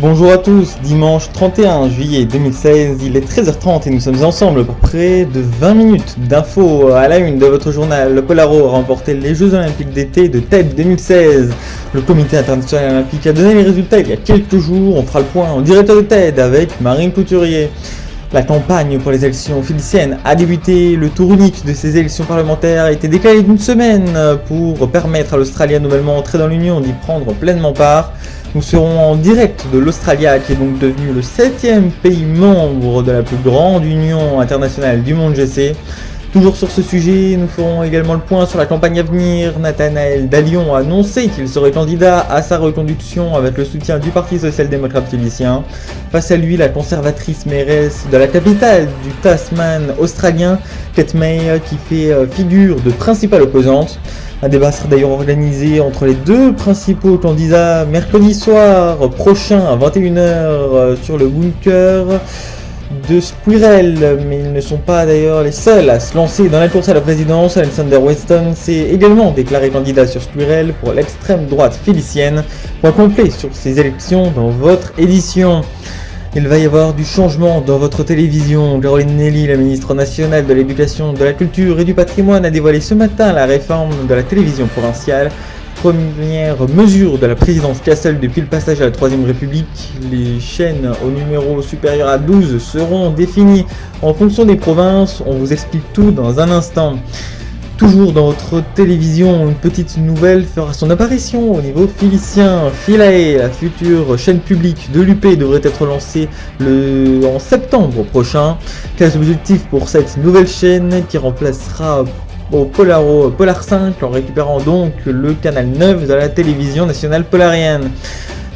Bonjour à tous, dimanche 31 juillet 2016, il est 13h30 et nous sommes ensemble pour près de 20 minutes d'infos à la une de votre journal. Le Polaro a remporté les Jeux Olympiques d'été de TED 2016. Le Comité International Olympique a donné les résultats il y a quelques jours. On fera le point en direct de TED avec Marine Couturier. La campagne pour les élections philiciennes a débuté. Le tour unique de ces élections parlementaires a été décalé d'une semaine pour permettre à l'Australie nouvellement entrée dans l'Union d'y prendre pleinement part. Nous serons en direct de l'Australia qui est donc devenu le 7e pays membre de la plus grande union internationale du monde GC. Toujours sur ce sujet, nous ferons également le point sur la campagne à venir. Nathanaël Dallion a annoncé qu'il serait candidat à sa reconduction avec le soutien du Parti social-démocrate félicien. Face à lui, la conservatrice mairesse de la capitale du Tasman australien, Kate May, qui fait figure de principale opposante. Un débat sera d'ailleurs organisé entre les deux principaux candidats mercredi soir prochain à 21h sur le bunker de Squirrel, mais ils ne sont pas d'ailleurs les seuls à se lancer dans la course à la présidence. Alexander Weston s'est également déclaré candidat sur Squirrel pour l'extrême droite philicienne. Point complet sur ces élections dans votre édition. Il va y avoir du changement dans votre télévision. Caroline Nelly, la ministre nationale de l'Éducation, de la Culture et du Patrimoine, a dévoilé ce matin la réforme de la télévision provinciale. Première mesure de la présidence Castle depuis le passage à la 3ème République. Les chaînes au numéro supérieur à 12 seront définies en fonction des provinces. On vous explique tout dans un instant. Toujours dans votre télévision, une petite nouvelle fera son apparition au niveau philicien. Philae, la future chaîne publique de l'UP, devrait être lancée en septembre prochain. Quels objectifs pour cette nouvelle chaîne qui remplacera au Polaro Polar 5 en récupérant donc le canal 9 de la télévision nationale polarienne.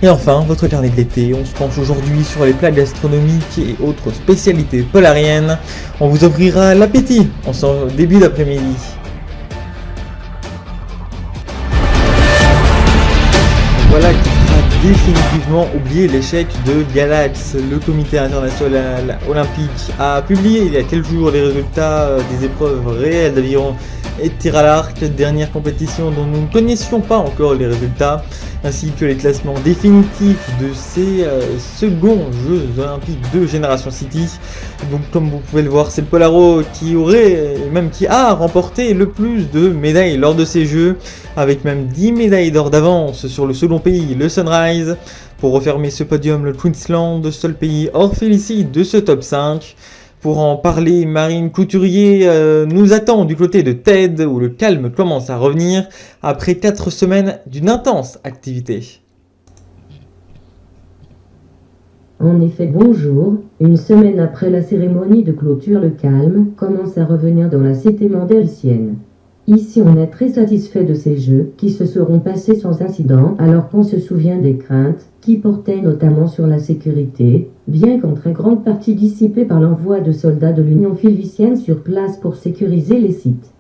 Et enfin, votre carnet de l'été, on se penche aujourd'hui sur les plats gastronomiques et autres spécialités polariennes. On vous offrira l'appétit en ce début d'après-midi. Voilà qui fera définitivement oublier l'échec de Galax. Le comité international olympique a publié il y a quelques jours les résultats des épreuves réelles d'aviron et de tir à l'arc, dernière compétition dont nous ne connaissions pas encore les résultats, ainsi que les classements définitifs de ces seconds Jeux Olympiques de Génération City. Donc comme vous pouvez le voir, c'est le Polaro qui a remporté le plus de médailles lors de ces Jeux, avec même 10 médailles d'or d'avance sur le second pays, le Sunrise. Pour refermer ce podium, le Queensland, seul pays hors Félicie de ce top 5. Pour en parler, Marine Couturier nous attend du côté de TED, où le calme commence à revenir après 4 semaines d'une intense activité. En effet, bonjour. Une semaine après la cérémonie de clôture, le calme commence à revenir dans la cité mandélicienne. Ici, on est très satisfait de ces jeux qui se seront passés sans incident, alors qu'on se souvient des craintes qui portaient notamment sur la sécurité, bien qu'en très grande partie dissipées par l'envoi de soldats de l'Union philicienne sur place pour sécuriser les sites.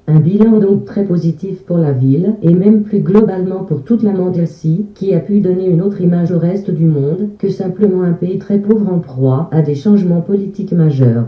Un bilan donc très positif pour la ville, et même plus globalement pour toute la Mandélicie, qui a pu donner une autre image au reste du monde que simplement un pays très pauvre en proie à des changements politiques majeurs.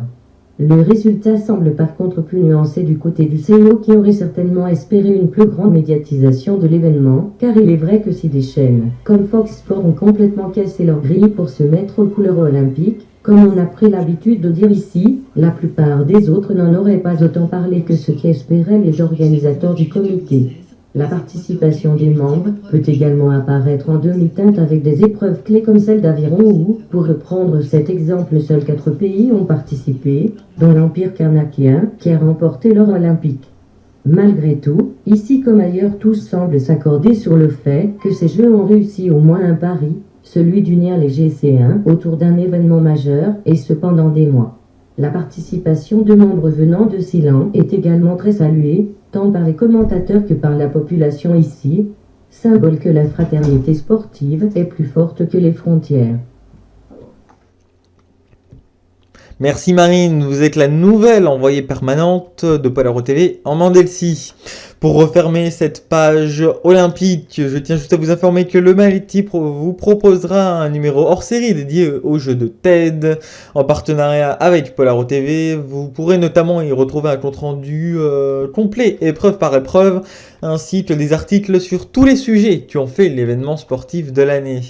Le résultat semble par contre plus nuancé du côté du CEO, qui aurait certainement espéré une plus grande médiatisation de l'événement, car il est vrai que si des chaînes comme Fox Sports ont complètement cassé leur grille pour se mettre aux couleurs olympiques, comme on a pris l'habitude de dire ici, la plupart des autres n'en auraient pas autant parlé que ce qu'espéraient les organisateurs du comité. La participation des membres peut également apparaître en demi-teinte avec des épreuves clés comme celle d'aviron où, pour reprendre cet exemple, seuls 4 pays ont participé, dont l'Empire carnakien qui a remporté l'or olympique. Malgré tout, ici comme ailleurs, tous semblent s'accorder sur le fait que ces Jeux ont réussi au moins un pari, celui d'unir les GC1 autour d'un événement majeur, et ce pendant des mois. La participation de membres venant de Ceylon est également très saluée, tant par les commentateurs que par la population ici, symbole que la fraternité sportive est plus forte que les frontières. Merci Marine, vous êtes la nouvelle envoyée permanente de Polaro TV en Mandélicie. Pour refermer cette page olympique, je tiens juste à vous informer que le Maliti vous proposera un numéro hors série dédié aux jeux de TED en partenariat avec Polaro TV. Vous pourrez notamment y retrouver un compte rendu complet, épreuve par épreuve, ainsi que des articles sur tous les sujets qui ont fait l'événement sportif de l'année.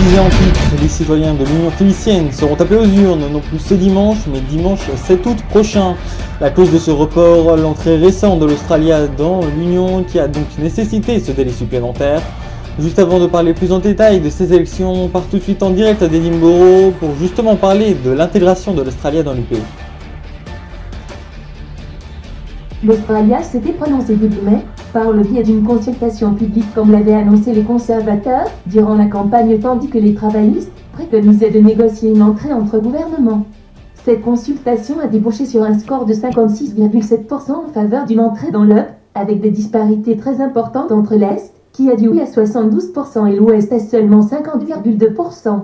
disais en titre, les citoyens de l'Union philicienne seront appelés aux urnes, non plus ce dimanche, mais dimanche 7 août prochain. La cause de ce report, l'entrée récente de l'Australia dans l'Union, qui a donc nécessité ce délai supplémentaire. Juste avant de parler plus en détail de ces élections, on part tout de suite en direct à Edinburgh pour justement parler de l'intégration de l'Australia dans l'UP. L'Australia s'était prononcée début mai, par le biais d'une consultation publique comme l'avaient annoncé les conservateurs durant la campagne, tandis que les travaillistes préconisaient de négocier une entrée entre gouvernements. Cette consultation a débouché sur un score de 56,7% en faveur d'une entrée dans l'UP, avec des disparités très importantes entre l'Est, qui a dit oui à 72% et l'Ouest à seulement 50,2%.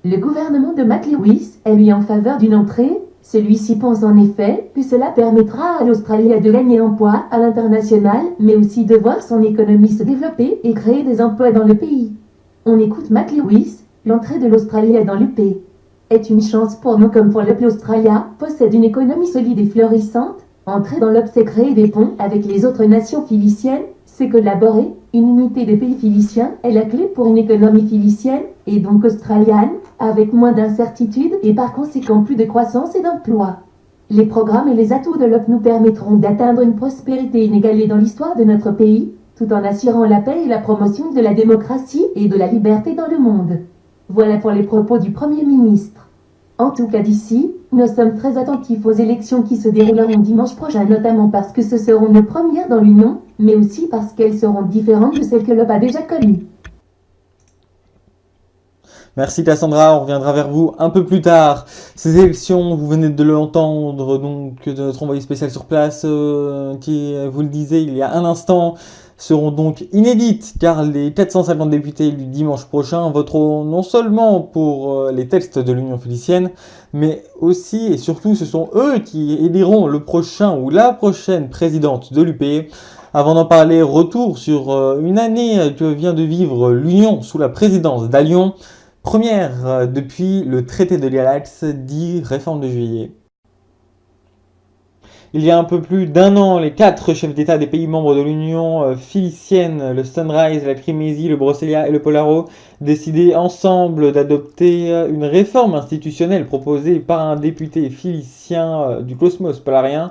Le gouvernement de Matt Lewis est lui en faveur d'une entrée. Celui-ci pense en effet que cela permettra à l'Australie de gagner en poids à l'international, mais aussi de voir son économie se développer et créer des emplois dans le pays. On écoute Matt Lewis, l'entrée de l'Australie dans l'UP est une chance pour nous comme pour l'UP. L'Australia possède une économie solide et florissante. Entrer dans l'UP, c'est créer des ponts avec les autres nations philiciennes, c'est collaborer. Une unité des pays philiciens est la clé pour une économie philicienne, et donc australienne, avec moins d'incertitudes et par conséquent plus de croissance et d'emplois. Les programmes et les atouts de l'UP nous permettront d'atteindre une prospérité inégalée dans l'histoire de notre pays, tout en assurant la paix et la promotion de la démocratie et de la liberté dans le monde. Voilà pour les propos du Premier ministre. En tout cas d'ici, nous sommes très attentifs aux élections qui se dérouleront dimanche prochain, notamment parce que ce seront nos premières dans l'Union, mais aussi parce qu'elles seront différentes de celles que l'UP a déjà connues. Merci Cassandra, on reviendra vers vous un peu plus tard. Ces élections, vous venez de l'entendre, donc de notre envoyé spécial sur place, qui vous le disait il y a un instant, seront donc inédites, car les 450 députés élus dimanche prochain voteront non seulement pour les textes de l'Union philicienne, mais aussi et surtout ce sont eux qui éliront le prochain ou la prochaine présidente de l'UP. Avant d'en parler, retour sur une année que vient de vivre l'Union sous la présidence d'Allion, première depuis le traité de Galax, dit réforme de juillet. Il y a un peu plus d'un an, les 4 chefs d'État des pays membres de l'Union philicienne, le Sunrise, la Crimée, le Brosselia et le Polaro, décidaient ensemble d'adopter une réforme institutionnelle proposée par un député philicien du Cosmos polarien,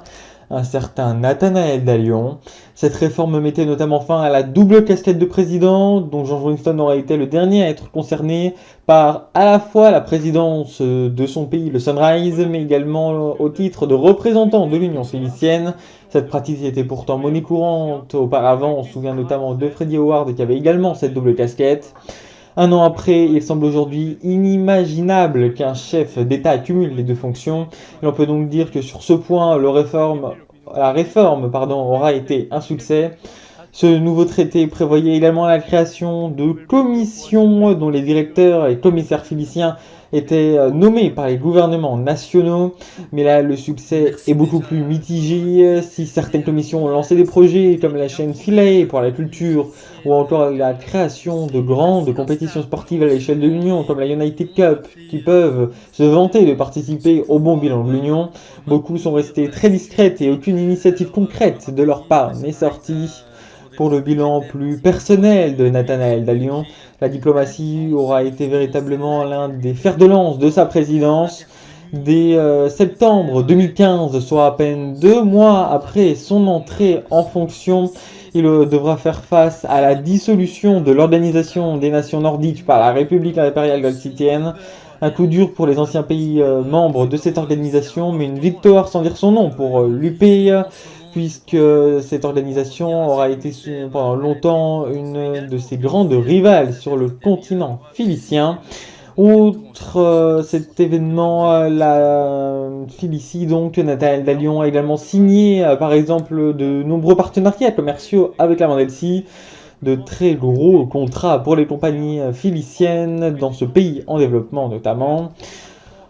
un certain Nathanaël Dallion. Cette réforme mettait notamment fin à la double casquette de président, dont George Winston aurait été le dernier à être concerné par à la fois la présidence de son pays, le Sunrise, mais également au titre de représentant de l'Union philicienne. Cette pratique était pourtant monnaie courante auparavant. On se souvient notamment de Freddie Howard qui avait également cette double casquette. Un an après, il semble aujourd'hui inimaginable qu'un chef d'État cumule les deux fonctions. Et on peut donc dire que sur ce point, la réforme aura été un succès. Ce nouveau traité prévoyait également la création de commissions dont les directeurs et commissaires philiciens étaient nommés par les gouvernements nationaux. Mais là, le succès est beaucoup plus mitigé. Si certaines commissions ont lancé des projets comme la chaîne Philae pour la culture ou encore la création de grandes compétitions sportives à l'échelle de l'Union comme la United Cup qui peuvent se vanter de participer au bon bilan de l'Union, beaucoup sont restés très discrètes et aucune initiative concrète de leur part n'est sortie. Pour le bilan plus personnel de Nathanaël Dallion, la diplomatie aura été véritablement l'un des fers de lance de sa présidence. Dès septembre 2015, soit à peine 2 mois après son entrée en fonction, il devra faire face à la dissolution de l'Organisation des Nations Nordiques par la République impériale galcitienne. Un coup dur pour les anciens pays membres de cette organisation, mais une victoire sans dire son nom pour l'UP, puisque cette organisation aura été pendant longtemps une de ses grandes rivales sur le continent philicien. Outre cet événement, la Filicie, donc Nathanaël Dallion, a également signé par exemple de nombreux partenariats commerciaux avec la Mandelsi, de très gros contrats pour les compagnies philiciennes dans ce pays en développement notamment.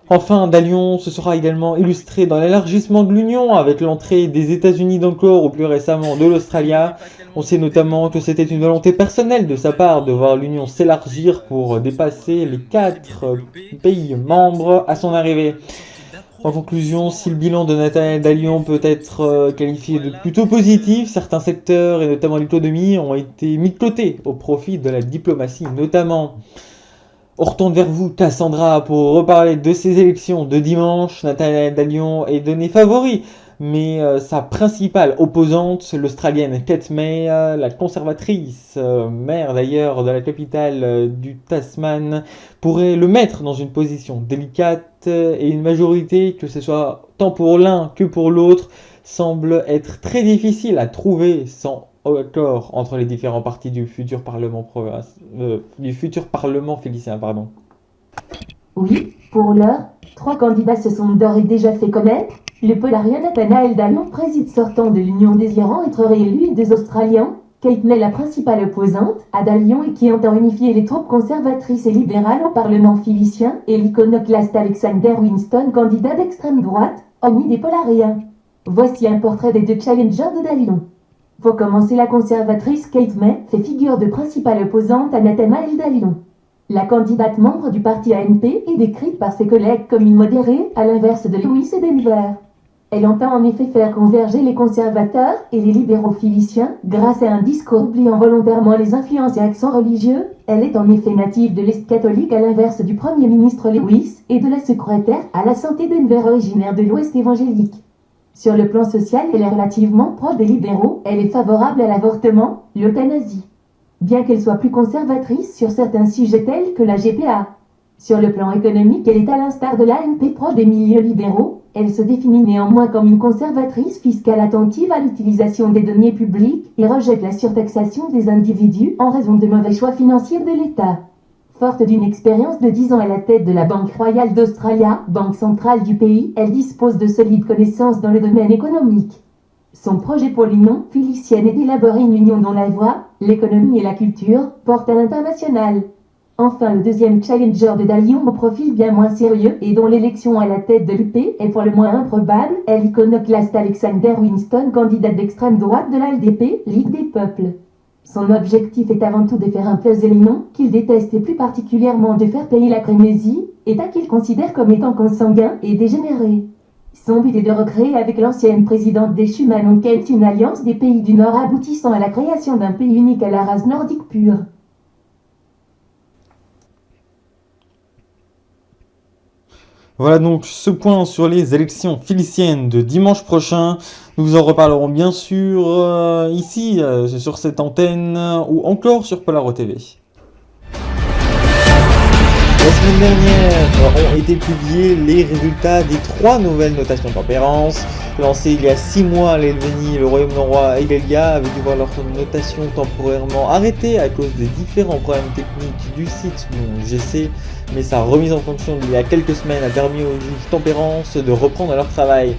Enfin, Dallion se sera également illustré dans l'élargissement de l'Union avec l'entrée des États-Unis dans le corps ou plus récemment de l'Australia. On sait notamment que c'était une volonté personnelle de sa part de voir l'Union s'élargir pour dépasser les 4 pays membres à son arrivée. En conclusion, si le bilan de Nathanaël Dallion peut être qualifié de plutôt positif, certains secteurs, et notamment l'économie, ont été mis de côté au profit de la diplomatie notamment. On retourne vers vous, Cassandra, pour reparler de ces élections de dimanche. Nathaniel Dallion est donné favori, mais sa principale opposante, l'Australienne Kate May, la conservatrice, maire d'ailleurs de la capitale du Tasman, pourrait le mettre dans une position délicate et une majorité, que ce soit tant pour l'un que pour l'autre, semble être très difficile à trouver sans accord entre les différents partis du futur Parlement félicien. Pardon. Oui, pour l'heure, 3 candidats se sont d'ores et déjà fait connaître. Le polarien Nathaniel Dallion, président sortant de l'Union désirant être réélu, et 2 Australiens, Kate May, la principale opposante à Dallion et qui entend unifier les troupes conservatrices et libérales au Parlement félicien, et l'iconoclaste Alexander Winston, candidat d'extrême droite, omni des polariens. Voici un portrait des 2 challengers de Dallion. Pour commencer, la conservatrice Kate May fait figure de principale opposante à Nathaniel Dallion. La candidate membre du parti ANP est décrite par ses collègues comme une modérée, à l'inverse de Lewis et Denver. Elle entend en effet faire converger les conservateurs et les libéraux philiciens grâce à un discours oubliant volontairement les influences et accents religieux. Elle est en effet native de l'Est catholique, à l'inverse du Premier ministre Lewis et de la secrétaire à la santé Denver, originaire de l'Ouest évangélique. Sur le plan social, elle est relativement proche des libéraux. Elle est favorable à l'avortement, l'euthanasie, bien qu'elle soit plus conservatrice sur certains sujets tels que la GPA. Sur le plan économique, elle est à l'instar de l'ANP proche des milieux libéraux. Elle se définit néanmoins comme une conservatrice fiscale attentive à l'utilisation des deniers publics et rejette la surtaxation des individus en raison de mauvais choix financiers de l'État. Forte d'une expérience de 10 ans à la tête de la Banque Royale d'Australia, banque centrale du pays, elle dispose de solides connaissances dans le domaine économique. Son projet pour l'Union félicienne est d'élaborer une union dont la voix, l'économie et la culture portent à l'international. Enfin, le deuxième challenger de Dallion, au profil bien moins sérieux et dont l'élection à la tête de l'UP est pour le moins improbable, est l'iconoclaste Alexander Winston, candidat d'extrême droite de l'ALDP, Ligue des peuples. Son objectif est avant tout de faire imploser l'Union, qu'il déteste et plus particulièrement de faire payer la Crémésie, État qu'il considère comme étant consanguin et dégénéré. Son but est de recréer avec l'ancienne présidente déchue Manon Kent une alliance des pays du Nord aboutissant à la création d'un pays unique à la race nordique pure. Voilà donc ce point sur les élections féliciennes de dimanche prochain. Nous vous en reparlerons bien sûr ici, sur cette antenne, ou encore sur Polaro TV. La semaine dernière ont été publiés les résultats des 3 nouvelles notations tempérance. Lancées il y a 6 mois, l'Helvénie, le Royaume norrois et Galia avaient dû voir leur notation temporairement arrêtée à cause des différents problèmes techniques du site GC, mais sa remise en fonction il y a quelques semaines a permis aux juges tempérance de reprendre leur travail.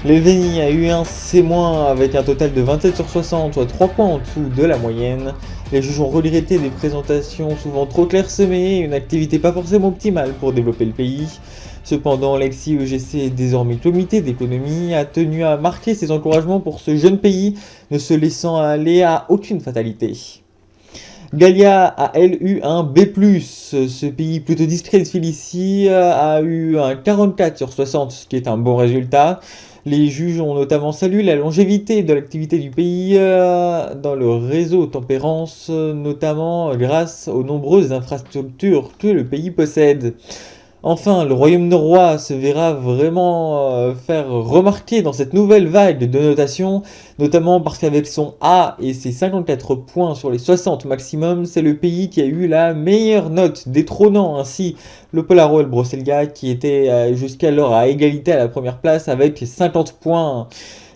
L'Helvénie a eu un C- avec un total de 27 sur 60, soit 3 points en dessous de la moyenne. Les juges ont regretté des présentations souvent trop clairsemées et une activité pas forcément optimale pour développer le pays. Cependant, l'ex-IEGC, désormais comité d'économie, a tenu à marquer ses encouragements pour ce jeune pays, ne se laissant aller à aucune fatalité. Galia a elle eu un B+, ce pays plutôt discret de Félicie a eu un 44 sur 60, ce qui est un bon résultat. Les juges ont notamment salué la longévité de l'activité du pays dans le réseau tempérance, notamment grâce aux nombreuses infrastructures que le pays possède. Enfin, le Royaume norrois se verra vraiment faire remarquer dans cette nouvelle vague de notation, notamment parce qu'avec son A et ses 54 points sur les 60 maximum, c'est le pays qui a eu la meilleure note, détrônant ainsi le Polaro et le Brosselga qui étaient jusqu'alors à égalité à la première place avec 50 points.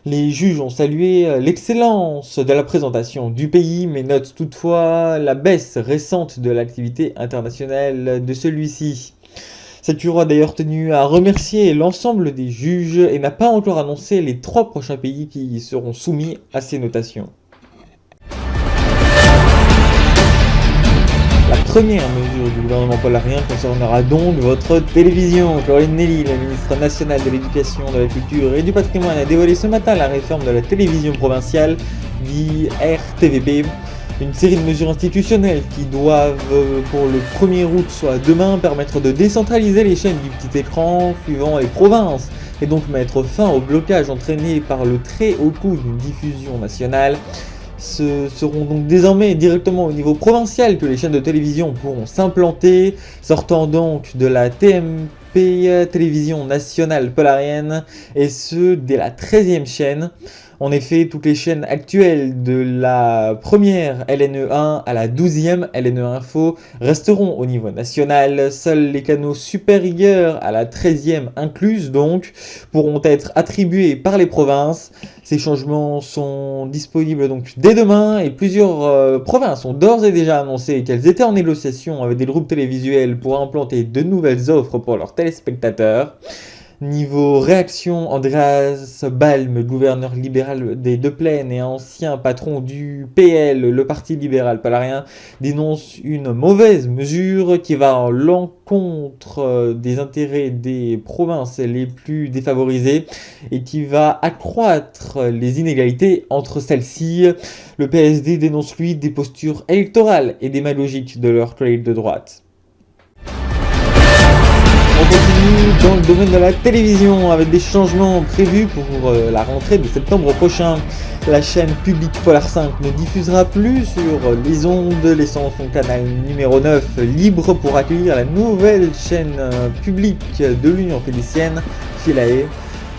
Les juges ont salué l'excellence de la présentation du pays, mais notent toutefois la baisse récente de l'activité internationale de celui-ci. Cette Cour a d'ailleurs tenu à remercier l'ensemble des juges et n'a pas encore annoncé les 3 prochains pays qui seront soumis à ces notations. La première mesure du gouvernement polarien concernera donc votre télévision. Corinne Nelly, la ministre nationale de l'Éducation, de la Culture et du Patrimoine, a dévoilé ce matin la réforme de la télévision provinciale, dit RTVP. Une série de mesures institutionnelles qui doivent, pour le 1er août, soit demain, permettre de décentraliser les chaînes du petit écran suivant les provinces et donc mettre fin au blocage entraîné par le très haut coût d'une diffusion nationale. Ce seront donc désormais directement au niveau provincial que les chaînes de télévision pourront s'implanter, sortant donc de la TMP, Télévision Nationale Polarienne, et ce dès la 13e chaîne. En effet, toutes les chaînes actuelles de la première LNE1 à la 12e LNE Info resteront au niveau national. Seuls les canaux supérieurs à la 13e incluse donc pourront être attribués par les provinces. Ces changements sont disponibles donc dès demain et plusieurs provinces ont d'ores et déjà annoncé qu'elles étaient en négociation avec des groupes télévisuels pour implanter de nouvelles offres pour leurs téléspectateurs. Niveau réaction, Andreas Balm, gouverneur libéral des Deux-Plaines et ancien patron du PL, le Parti libéral polarien, dénonce une mauvaise mesure qui va à l'encontre des intérêts des provinces les plus défavorisées et qui va accroître les inégalités entre celles-ci. Le PSD dénonce lui des postures électorales et démagogiques de leurs collègues de droite. On continue dans le domaine de la télévision avec des changements prévus pour la rentrée de septembre prochain. La chaîne publique Polar 5 ne diffusera plus sur les ondes, laissant son canal numéro 9 libre pour accueillir la nouvelle chaîne publique de l'Union Félicienne, Philae.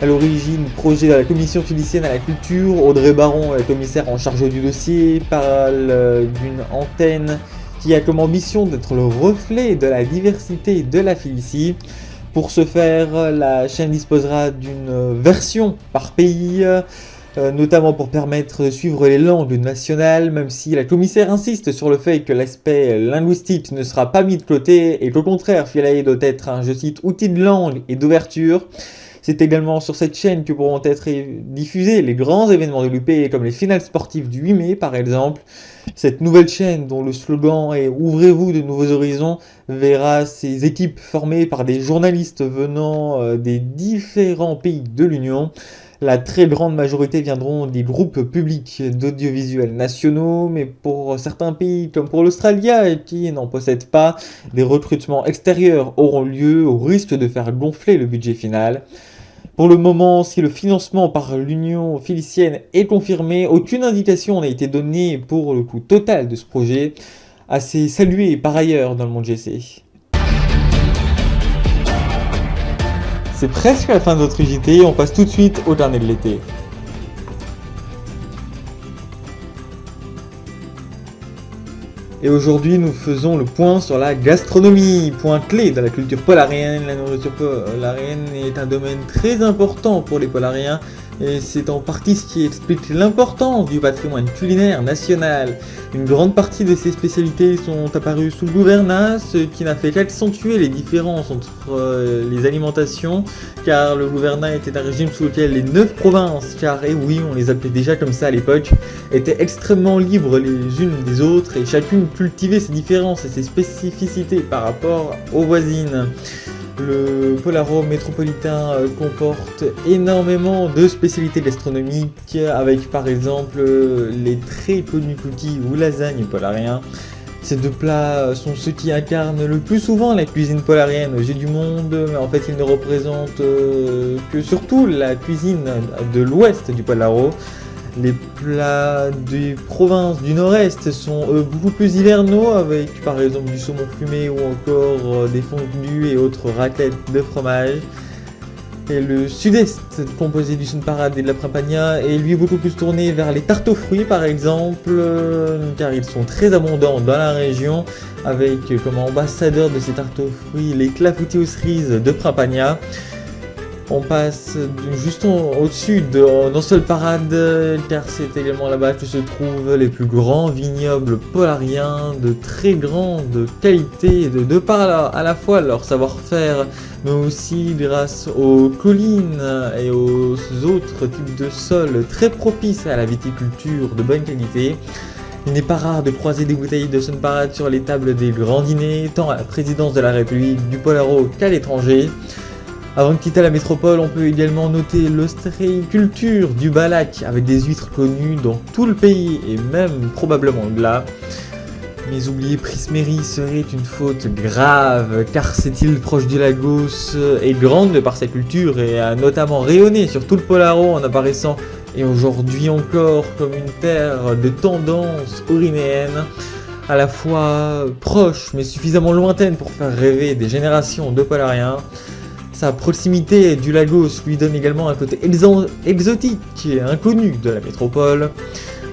À l'origine, projet de la commission félicienne à la culture, Audrey Baron, la commissaire en charge du dossier, parle d'une antenne qui a comme ambition d'être le reflet de la diversité de la Félicie. Pour ce faire, la chaîne disposera d'une version par pays, notamment pour permettre de suivre les langues nationales, même si la commissaire insiste sur le fait que l'aspect linguistique ne sera pas mis de côté et qu'au contraire, Philae doit être un, je cite, outil de langue et d'ouverture. C'est également sur cette chaîne que pourront être diffusés les grands événements de l'UP comme les finales sportives du 8 mai par exemple. Cette nouvelle chaîne dont le slogan est « Ouvrez-vous de nouveaux horizons » verra ses équipes formées par des journalistes venant des différents pays de l'Union. La très grande majorité viendront des groupes publics d'audiovisuels nationaux, mais pour certains pays comme pour l'Australie qui n'en possèdent pas, des recrutements extérieurs auront lieu au risque de faire gonfler le budget final. Pour le moment, si le financement par l'Union Félicienne est confirmé, aucune indication n'a été donnée pour le coût total de ce projet, assez salué par ailleurs dans le monde GC. C'est presque la fin de notre JT, on passe tout de suite au dernier de l'été. Et aujourd'hui, nous faisons le point sur la gastronomie, point clé de la culture polarienne. La nourriture polarienne est un domaine très important pour les polariens et c'est en partie ce qui explique l'importance du patrimoine culinaire national. Une grande partie de ces spécialités sont apparues sous le gouvernail, ce qui n'a fait qu'accentuer les différences entre les alimentations, car le gouvernail était un régime sous lequel les 9 provinces, car et oui, on les appelait déjà comme ça à l'époque, étaient extrêmement libres les unes des autres et chacune cultivait ses différences et ses spécificités par rapport aux voisines. Le Polaro métropolitain comporte énormément de spécialités gastronomiques avec par exemple les très connus cookies ou lasagnes polariens. Ces deux plats sont ceux qui incarnent le plus souvent la cuisine polarienne au Jeu du Monde, mais en fait ils ne représentent que surtout la cuisine de l'ouest du Polaro. Les plats des provinces du nord-est sont beaucoup plus hivernaux avec par exemple du saumon fumé ou encore des fondus et autres raclettes de fromage. Et le sud-est, composé du Sunparade et de la Prampagna, est lui beaucoup plus tourné vers les tartes aux fruits par exemple, car ils sont très abondants dans la région, avec comme ambassadeur de ces tartes aux fruits les clafoutis aux cerises de Prampagna. On passe juste au-dessus d'un seul parade, car c'est également là-bas que se trouvent les plus grands vignobles polariens de très grande qualité, de par à la fois leur savoir-faire, mais aussi grâce aux collines et aux autres types de sols très propices à la viticulture de bonne qualité. Il n'est pas rare de croiser des bouteilles de Sunparade sur les tables des grands dîners, tant à la présidence de la République du Polaro qu'à l'étranger. Avant de quitter la métropole, on peut également noter l'ostréiculture du Balac avec des huîtres connues dans tout le pays et même probablement au-delà. Mais oublier Prismerie serait une faute grave, car cette île proche du Lagos est grande par sa culture et a notamment rayonné sur tout le Polaro en apparaissant, et aujourd'hui encore, comme une terre de tendance orinéenne, à la fois proche mais suffisamment lointaine pour faire rêver des générations de Polariens. Sa proximité du Lagos lui donne également un côté exotique et inconnu de la métropole.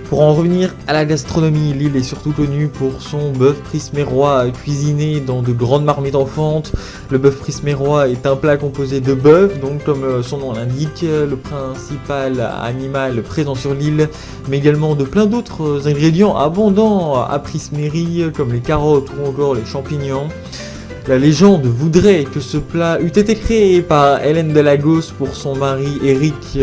Pour en revenir à la gastronomie, l'île est surtout connue pour son bœuf prismérois cuisiné dans de grandes marmites enfantes. Le bœuf prismérois est un plat composé de bœuf, donc comme son nom l'indique, le principal animal présent sur l'île, mais également de plein d'autres ingrédients abondants à Prismerie, comme les carottes ou encore les champignons. La légende voudrait que ce plat eût été créé par Hélène de Lagos pour son mari Éric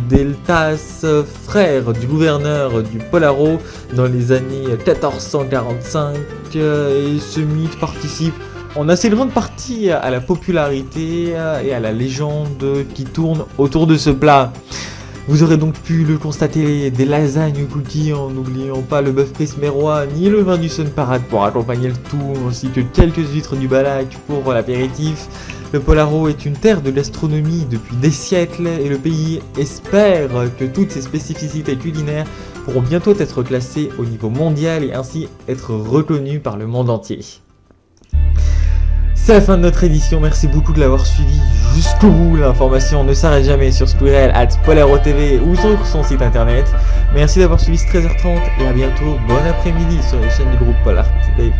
Deltas, frère du gouverneur du Polaro, dans les années 1445, et ce mythe participe en assez grande partie à la popularité et à la légende qui tourne autour de ce plat. Vous aurez donc pu le constater, des lasagnes cookies en n'oubliant pas le bœuf prismérois ni le vin du Sun Parade pour accompagner le tout, ainsi que quelques huîtres du Balac pour l'apéritif. Le Polaro est une terre de gastronomie depuis des siècles et le pays espère que toutes ses spécificités culinaires pourront bientôt être classées au niveau mondial et ainsi être reconnues par le monde entier. C'est la fin de notre édition, merci beaucoup de l'avoir suivi jusqu'au bout. L'information ne s'arrête jamais sur Squirrel @PolaroTV ou sur son site internet. Merci d'avoir suivi ce 13h30 et à bientôt, bon après-midi sur les chaînes du groupe Polar TV.